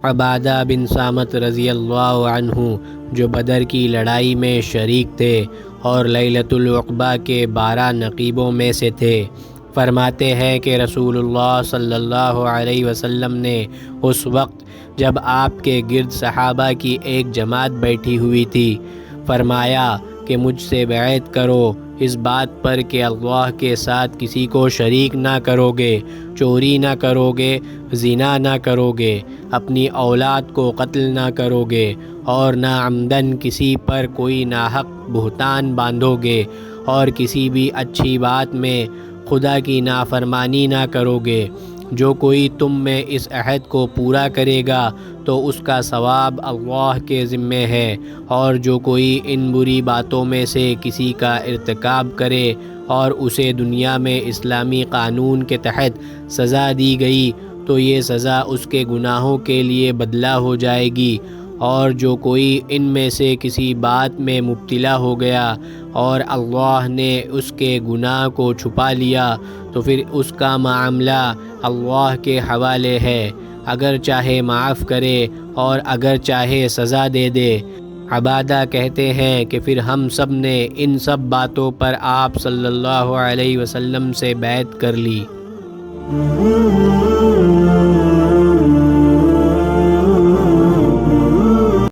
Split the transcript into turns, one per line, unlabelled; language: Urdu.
عبادہ بن صامت رضی اللہ عنہ جو بدر کی لڑائی میں شریک تھے اور لیلۃ العقبہ کے 12 نقیبوں میں سے تھے، فرماتے ہیں کہ رسول اللہ صلی اللہ علیہ وسلم نے اس وقت جب آپ کے گرد صحابہ کی ایک جماعت بیٹھی ہوئی تھی، فرمایا کہ مجھ سے بیعت کرو اس بات پر کہ اللہ کے ساتھ کسی کو شریک نہ کرو گے، چوری نہ کرو گے، زنا نہ کرو گے، اپنی اولاد کو قتل نہ کرو گے، اور نہ عمدن کسی پر کوئی ناحق بہتان باندھو گے، اور کسی بھی اچھی بات میں خدا کی نافرمانی نہ کرو گے۔ جو کوئی تم میں اس عہد کو پورا کرے گا تو اس کا ثواب اللہ کے ذمے ہے، اور جو کوئی ان بری باتوں میں سے کسی کا ارتکاب کرے اور اسے دنیا میں اسلامی قانون کے تحت سزا دی گئی تو یہ سزا اس کے گناہوں کے لیے بدلہ ہو جائے گی، اور جو کوئی ان میں سے کسی بات میں مبتلا ہو گیا اور اللہ نے اس کے گناہ کو چھپا لیا تو پھر اس کا معاملہ اللہ کے حوالے ہے، اگر چاہے معاف کرے اور اگر چاہے سزا دے دے۔ عبادہ کہتے ہیں کہ پھر ہم سب نے ان سب باتوں پر آپ صلی اللہ علیہ وسلم سے بیعت کر لی۔